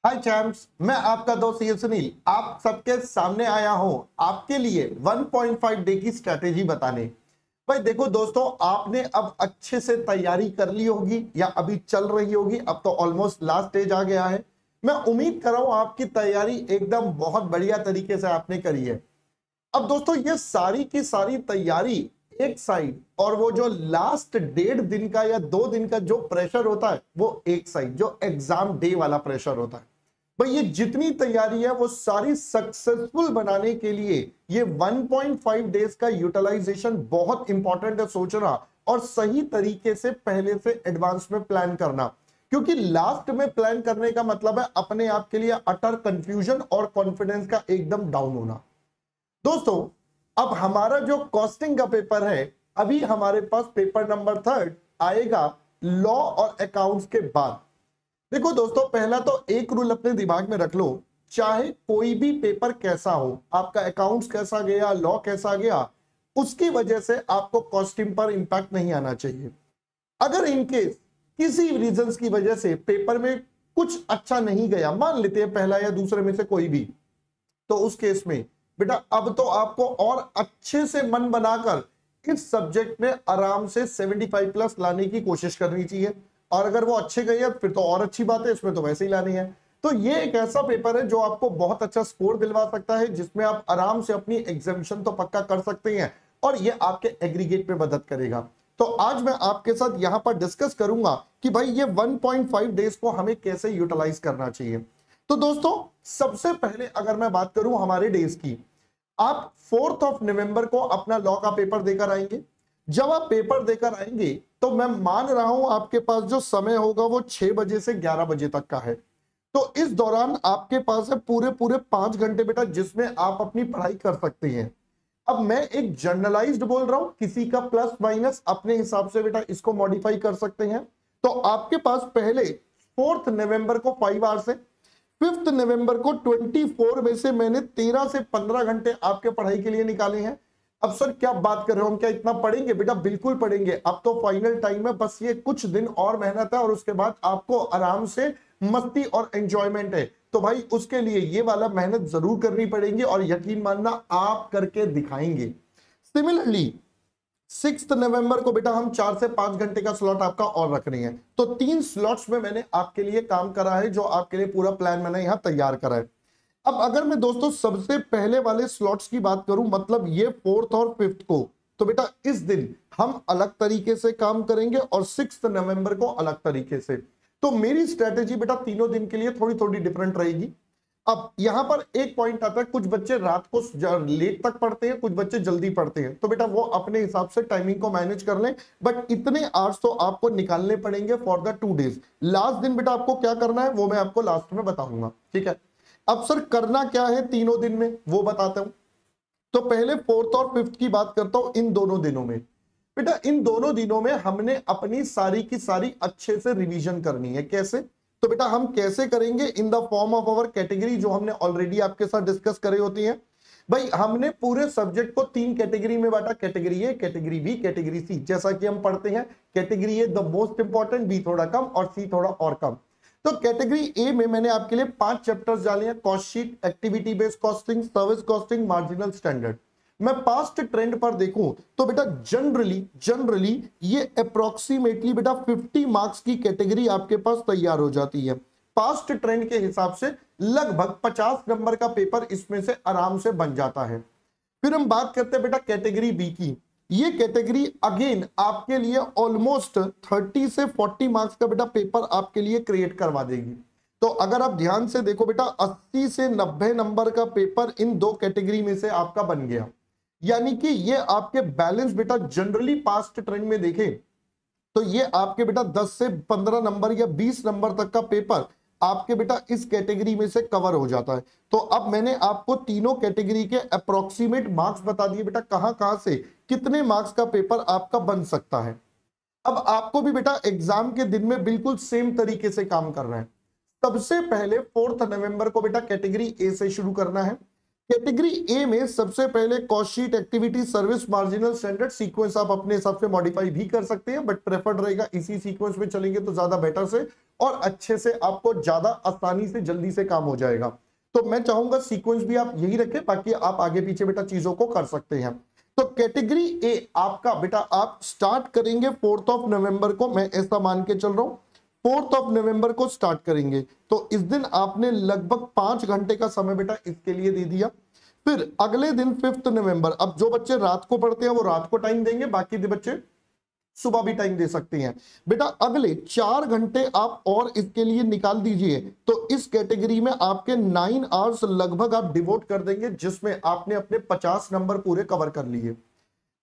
हाय champs, मैं आपका दोस्त ये सुनील आप सबके सामने आया हूं आपके लिए 1.5 डे की स्ट्रेटेजी बताने। भाई देखो दोस्तों, आपने अब अच्छे से तैयारी कर ली होगी या अभी चल रही होगी। अब तो ऑलमोस्ट लास्ट स्टेज आ गया है। मैं उम्मीद कर रहा हूं आपकी तैयारी एकदम बहुत बढ़िया तरीके से आपने करी है। अब दोस्तों, ये सारी की सारी तैयारी एक साइड और वो जो लास्ट 1.5 दिन का या 2 दिन का जो प्रेशर होता है वो एक साइड, जो एग्जाम डे वाला प्रेशर होता है। भाई ये जितनी तैयारी है वो सारी सक्सेसफुल बनाने के लिए ये 1.5 डेज का यूटिलाइजेशन बहुत इंपॉर्टेंट है सोचना और सही तरीके से पहले से एडवांस में प्लान करना। क्योंकि लास्ट में प्लान करने का मतलब है अपने आप के लिए अटर कंफ्यूजन और कॉन्फिडेंस का एकदम डाउन होना। दोस्तों, अब हमारा जो कॉस्टिंग का पेपर है, अभी हमारे पास पेपर नंबर 3 आएगा लॉ और अकाउंट्स के बाद। देखो दोस्तों, पहला तो एक रूल अपने दिमाग में रख लो, चाहे कोई भी पेपर कैसा हो, आपका अकाउंट्स कैसा गया, लॉ कैसा गया, उसकी वजह से आपको कॉस्टिंग पर इंपैक्ट नहीं आना चाहिए। अगर इनकेस किसी रीजंस की वजह से पेपर में कुछ अच्छा नहीं गया, मान लेते हैं पहला या दूसरे में से कोई भी, तो उस केस में बेटा अब तो आपको और अच्छे से मन बनाकर इस सब्जेक्ट में आराम से 75 प्लस लाने की कोशिश करनी चाहिए। और अगर वो अच्छे गए फिर तो और अच्छी बात है, इसमें तो वैसे ही लानी है। तो ये एक ऐसा पेपर है जो आपको बहुत अच्छा स्कोर दिलवा सकता है, जिसमें आप आराम से अपनी एग्जामिनेशन तो पक्का कर सकते हैं और ये आपके एग्रीगेट में मदद करेगा। तो आज मैं आपके साथ यहां पर डिस्कस करूंगा कि भाई ये 1.5 डेज को हमें कैसे यूटिलाइज करना चाहिए। तो दोस्तों, सबसे पहले अगर मैं बात करूं हमारे डेज की, आप 4 नवंबर को अपना लॉ का पेपर देकर आएंगे। जब आप पेपर देकर आएंगे तो मैं मान रहा हूं आपके पास जो समय होगा वो 6 बजे से 11 बजे तक का है। तो इस दौरान आपके पास है पूरे पूरे 5 घंटे बेटा, जिसमें आप अपनी पढ़ाई कर सकते हैं। अब मैं एक जनरलाइज्ड बोल रहा हूं, किसी का प्लस माइनस अपने हिसाब से बेटा इसको मॉडिफाई कर सकते हैं। तो आपके पास पहले 4 नवंबर को 5 आवर्स है, 5 नवंबर को 24 में से मैंने 13 से 15 घंटे आपके पढ़ाई के लिए निकाले हैं। अब सर क्या बात कर रहे हो, हम क्या इतना पढ़ेंगे? बेटा बिल्कुल पढ़ेंगे। अब तो फाइनल टाइम है, बस ये कुछ दिन और मेहनत है और उसके बाद आपको आराम से मस्ती और एंजॉयमेंट है। तो भाई उसके लिए ये वाला मेहनत जरूर करनी पड़ेगी और यकीन मानना आप करके दिखाएंगे। सिमिलरली 6 नवंबर को बेटा हम 4 से 5 घंटे का स्लॉट आपका और रख रहे हैं। तो 3 स्लॉट्स में मैंने आपके लिए काम करा है, जो आपके लिए पूरा प्लान मैंने यहां तैयार करा है। अब अगर मैं दोस्तों सबसे पहले वाले स्लॉट्स की बात करूं, मतलब ये 4th और 5th को, तो बेटा इस दिन हम अलग तरीके से काम करेंगे और 6 नवंबर को अलग तरीके से। तो मेरी स्ट्रेटेजी बेटा तीनों दिन के लिए थोड़ी थोड़ी डिफरेंट रहेगी। अब यहां पर एक पॉइंट आता है, कुछ बच्चे रात को लेट तक पढ़ते हैं, कुछ बच्चे जल्दी पढ़ते हैं, तो बेटा वो अपने हिसाब से टाइमिंग को मैनेज कर लें। बट इतने आवर्स तो आपको निकालने पड़ेंगे फॉर द 2 डेज। लास्ट दिन बेटा आपको क्या करना है वो मैं आपको लास्ट में बताऊंगा, ठीक है। अब सर करना क्या है तीनों दिन में वो बताता हूं। तो पहले 4th और 5th की बात करता हूं। इन दोनों दिनों में बेटा, इन दोनों दिनों में हमने अपनी सारी की सारी अच्छे से रिवीजन करनी है। कैसे? तो बेटा हम कैसे करेंगे? In the form of our category, जो हमने ऑलरेडी आपके साथ डिस्कस करे होती है। भाई हमने पूरे सब्जेक्ट को 3 कैटेगरी में बांटा, category A, category B, category C. जैसा कि हम पढ़ते हैं, category A the most important, B थोड़ा कम और सी थोड़ा और कम। तो कैटेगरी ए में मैंने आपके लिए 5 चैप्टर्स डाले हैं, cost sheet, activity based costing, service costing, marginal standard. मैं पास्ट ट्रेंड पर देखूं तो बेटा जनरली ये अप्रोक्सीमेटली बेटा 50 मार्क्स की कैटेगरी आपके पास तैयार हो जाती है। पास्ट ट्रेंड के हिसाब से लगभग 50 नंबर का पेपर इसमें से आराम से बन जाता है। फिर हम बात करते हैं बेटा कैटेगरी बी की। ये कैटेगरी अगेन आपके लिए ऑलमोस्ट 30 से 40 मार्क्स का बेटा पेपर आपके लिए क्रिएट करवा देगी। तो अगर आप ध्यान से देखो बेटा, 80 से 90 नंबर का पेपर इन 2 कैटेगरी में से आपका बन गया। यानी कि ये आपके बैलेंस बेटा जनरली पास्ट ट्रेंड में देखें तो ये आपके बेटा 10 से 15 नंबर या 20 नंबर तक का पेपर आपके बेटा इस कैटेगरी में से कवर हो जाता है। तो अब मैंने आपको तीनों कैटेगरी के अप्रोक्सीमेट मार्क्स बता दिए बेटा, कहां से कितने मार्क्स का पेपर आपका बन सकता है। अब आपको भी बेटा एग्जाम के दिन में बिल्कुल सेम तरीके से काम करना है। सबसे पहले 4 नवंबर को बेटा कैटेगरी ए से शुरू करना है। कैटेगरी ए में सबसे पहले cost sheet, activity, service, marginal, standard, sequence आप अपने हिसाब से मॉडिफाई भी कर सकते हैं, बट प्रेफर्ड रहेगा इसी सीक्वेंस में चलेंगे तो ज्यादा बेटर से और अच्छे से, आपको ज्यादा आसानी से जल्दी से काम हो जाएगा। तो मैं चाहूंगा सीक्वेंस भी आप यही रखें, बाकी आप आगे पीछे बेटा चीजों को कर सकते हैं। तो कैटेगरी ए आपका बेटा आप स्टार्ट करेंगे 4 नवंबर को, मैं ऐसा मान के चल रहा हूं 4 नवंबर को स्टार्ट करेंगे। तो इस दिन आपने लगभग 5 घंटे का समय बेटा इसके लिए दे दिया। फिर अगले दिन 5 नवंबर, अब जो बच्चे रात को पढ़ते हैं वो रात को टाइम देंगे, बाकी बच्चे सुबह भी टाइम दे सकते हैं। बेटा अगले 4 घंटे आप और इसके लिए निकाल दीजिए, तो इस कैटेगरी में आपके 9 आवर्स लगभग आप डिवोट कर देंगे, जिसमें आपने अपने 50 नंबर पूरे कवर कर लिए।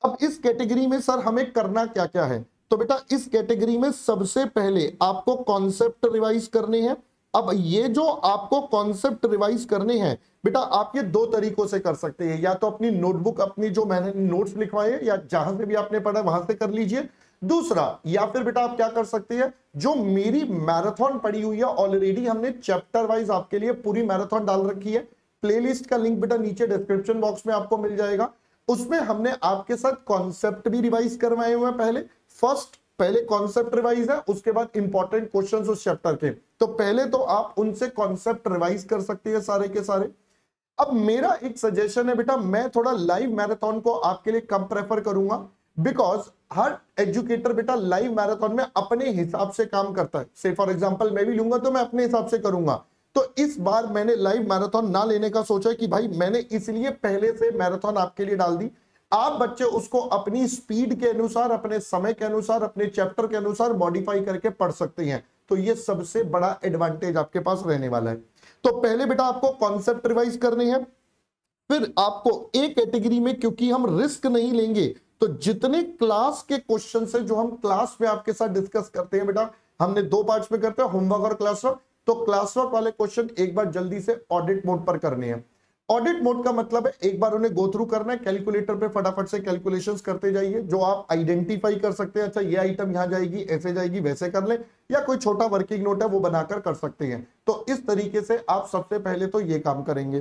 अब इस कैटेगरी में सर हमें करना क्या क्या है, तो बेटा इस कैटेगरी में सबसे पहले आपको कॉन्सेप्ट रिवाइज करने हैं। अब ये जो आपको कॉन्सेप्ट रिवाइज करने हैं बेटा, आप ये 2 तरीकों से कर सकते हैं, या तो अपनी नोटबुक, अपनी जो मैंने नोट्स लिखवाए या जहां से भी आपने पढ़ा वहां से कर लीजिए। दूसरा, या फिर बेटा आप क्या कर सकते हैं, जो मेरी मैराथन पड़ी हुई है ऑलरेडी, हमने चैप्टर वाइज आपके लिए पूरी मैराथन डाल रखी है। प्लेलिस्ट का लिंक बेटा नीचे डिस्क्रिप्शन बॉक्स में आपको मिल जाएगा। उसमें हमने आपके साथ कॉन्सेप्ट भी रिवाइज करवाए हुए हैं। पहले कॉन्सेप्ट रिवाइज है, उसके बाद इंपॉर्टेंट क्वेश्चंस उस चैप्टर के। तो पहले तो आप उनसे कॉन्सेप्ट रिवाइज कर सकते हैं सारे के सारे। अब मेरा एक सजेशन है बेटा, मैं थोड़ा लाइव मैराथन को आपके लिए कम प्रेफर करूंगा, बिकॉज हर एजुकेटर बेटा लाइव मैराथन में अपने हिसाब से काम करता है। से फॉर एग्जांपल मैं भी लूंगा तो मैं अपने हिसाब से करूंगा। तो इस बार मैंने लाइव मैराथन ना लेने का सोचा कि भाई मैंने इसलिए पहले से मैराथन आपके लिए डाल दी। आप बच्चे उसको अपनी स्पीड के अनुसार, अपने समय के अनुसार, अपने चैप्टर के अनुसार मॉडिफाई करके पढ़ सकते हैं। तो ये सबसे बड़ा एडवांटेज आपके पास रहने वाला है। तो पहले बेटा आपको कॉन्सेप्ट रिवाइज करने हैं, फिर आपको एक कैटेगरी में, क्योंकि हम रिस्क नहीं लेंगे, तो जितने क्लास के क्वेश्चन है जो हम क्लास में आपके साथ डिस्कस करते हैं बेटा, हमने 2 पार्ट्स में करते हैं, होमवर्क और क्लास वर्क। तो क्लास वर्क वाले क्वेश्चन एक बार जल्दी से ऑडिट मोड पर करने हैं। ऑडिट मोड का मतलब है एक बार उन्हें गो थ्रू करना है, कैलकुलेटर पे फटाफट से कैलकुलेशंस करते जाइए, जो आप आइडेंटिफाई कर सकते हैं। अच्छा ये आइटम यहां जाएगी, ऐसे जाएगी, वैसे कर ले, या कोई छोटा वर्किंग नोट है वो बनाकर कर सकते हैं। तो इस तरीके से आप सबसे पहले तो ये काम करेंगे।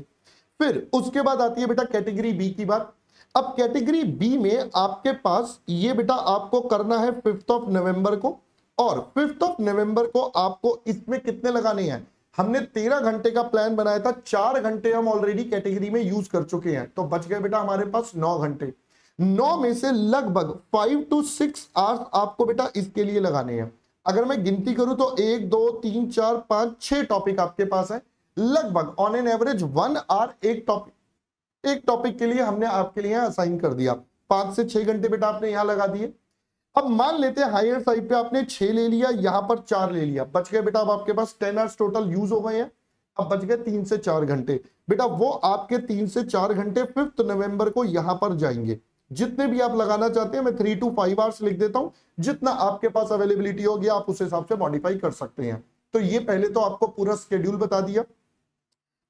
फिर उसके बाद आती है बेटा कैटेगरी बी की बात। अब कैटेगरी बी में आपके पास ये बेटा आपको करना है 5 नवंबर को, और 5 नवंबर को आपको इसमें कितने लगाने हैं, हमने 13 घंटे का प्लान बनाया था, 4 घंटे हम ऑलरेडी कैटेगरी में यूज कर चुके हैं, तो बच गए बेटा हमारे पास 9 घंटे। 9 में से लगभग 5 to 6 आवर्स आपको बेटा इसके लिए लगाने हैं। अगर मैं गिनती करूं तो 1 2 3 4 5 6 टॉपिक आपके पास है, लगभग ऑन एन एवरेज 1 आवर एक टॉपिक के लिए हमने आपके लिए असाइन कर दिया। 5 से 6 घंटे बेटा आपने यहां लगा दिए। अब मान लेते हैं हायर साइड पे आपने 6 ले लिया, यहां पर 4 ले लिया, बच गए बेटा अब आपके पास 10 आवर्स टोटल यूज हो गए हैं। अब बच गए 3 से 4 घंटे बेटा, वो आपके 3 से 4 घंटे 5 नवंबर को यहां पर जाएंगे। जितने भी आप लगाना चाहते हैं, मैं 3 to 5 आवर्स लिख देता हूं, जितना आपके पास अवेलेबिलिटी होगी आप उस हिसाब से मॉडिफाई कर सकते हैं। तो ये पहले तो आपको पूरा स्केड्यूल बता दिया।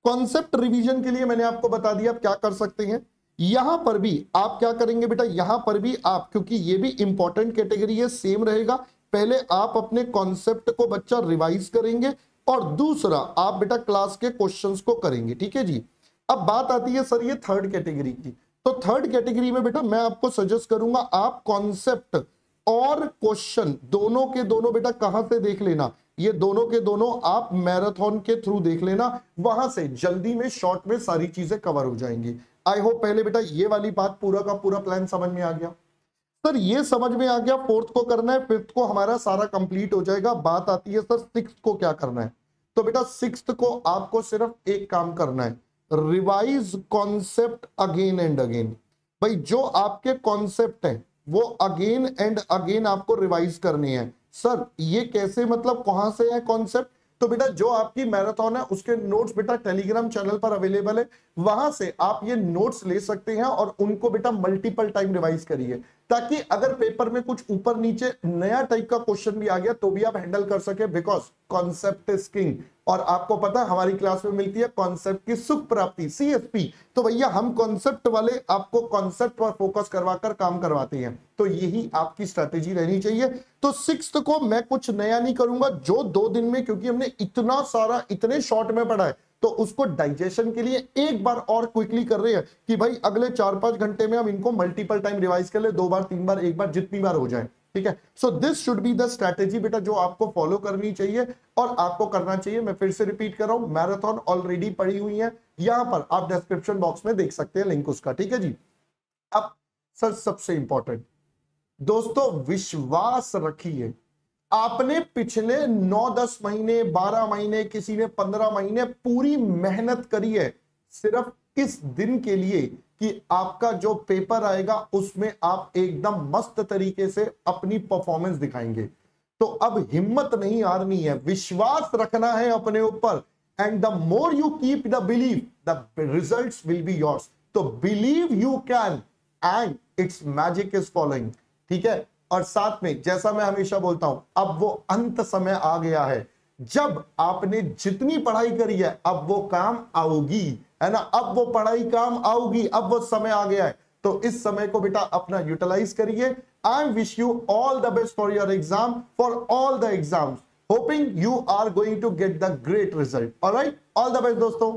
कॉन्सेप्ट रिवीजन के लिए मैंने आपको बता दिया आप क्या कर सकते हैं। यहां पर भी आप क्या करेंगे बेटा, यहां पर भी आप, क्योंकि ये भी इंपॉर्टेंट कैटेगरी है, सेम रहेगा। पहले आप अपने कॉन्सेप्ट को बच्चा रिवाइज करेंगे, और दूसरा आप बेटा क्लास के क्वेश्चंस को करेंगे, ठीक है जी। अब बात आती है सर ये थर्ड कैटेगरी की। तो थर्ड कैटेगरी में बेटा मैं आपको सजेस्ट करूंगा आप कॉन्सेप्ट और क्वेश्चन दोनों के दोनों बेटा कहां से देख लेना, ये दोनों के दोनों आप मैराथन के थ्रू देख लेना, वहां से जल्दी में शॉर्ट में सारी चीजें कवर हो जाएंगी। आई होप पहले बेटा ये वाली बात पूरा का पूरा प्लान समझ में आ गया। सर ये समझ में आ गया, 4th को करना है, 5th को हमारा सारा कंप्लीट हो जाएगा। बात आती है सर 6th को क्या करना है। तो बेटा 6th को आपको सिर्फ एक काम करना है, revise concept again and again. भाई जो आपके कॉन्सेप्ट है वो अगेन एंड अगेन आपको रिवाइज करनी है। सर ये कैसे, मतलब कहां से है कॉन्सेप्ट, तो बेटा जो आपकी मैराथन है उसके नोट्स बेटा टेलीग्राम चैनल पर अवेलेबल है, वहां से आप ये नोट्स ले सकते हैं और उनको बेटा मल्टीपल टाइम रिवाइज करिए, ताकि अगर पेपर में कुछ ऊपर नीचे नया टाइप का क्वेश्चन भी आ गया तो भी आप हैंडल कर सके, बिकॉज कॉन्सेप्ट इज किंग। और आपको पता है हमारी क्लास में मिलती है कॉन्सेप्ट की सुख प्राप्ति, CSP। तो भैया हम कॉन्सेप्ट वाले आपको कॉन्सेप्ट पर फोकस करवाकर काम करवाते हैं, तो यही आपकी स्ट्रेटेजी रहनी चाहिए। तो 6th को मैं कुछ नया नहीं करूंगा, जो 2 दिन में, क्योंकि हमने इतना सारा इतने शॉर्ट में पढ़ा है, तो उसको डाइजेशन के लिए एक बार और क्विकली कर रहे हैं कि भाई अगले 4-5 घंटे में हम इनको मल्टीपल टाइम रिवाइज कर ले, 2 बार 3 बार 1 बार जितनी बार हो जाए, ठीक है। So this should be the strategy बेटा जो आपको फॉलो करनी चाहिए और आपको करना चाहिए। मैं फिर से रिपीट कर रहा हूं, मैराथन ऑलरेडी पड़ी हुई है, यहां पर आप डिस्क्रिप्शन बॉक्स में देख सकते हैं लिंक उसका, ठीक है जी। अब सर सबसे इंपॉर्टेंट दोस्तों, विश्वास रखिए। आपने पिछले 9-10 महीने, 12 महीने, किसी ने 15 महीने पूरी मेहनत करी है सिर्फ इस दिन के लिए कि आपका जो पेपर आएगा उसमें आप एकदम मस्त तरीके से अपनी परफॉर्मेंस दिखाएंगे। तो अब हिम्मत नहीं हारनी है, विश्वास रखना है अपने ऊपर। And the more you keep the believe, the results will be yours. तो believe you can and it's magic is following, ठीक है। और साथ में जैसा मैं हमेशा बोलता हूं, अब वो अंत समय आ गया है जब आपने जितनी पढ़ाई करी है अब वो काम आओगी, है ना। अब वो पढ़ाई काम आओगी, अब वो समय आ गया है। तो इस समय को बेटा अपना यूटिलाइज करिए। I wish you all the best for your exam, for all the exams, hoping you are going to get the great result. Alright, all the best दोस्तों।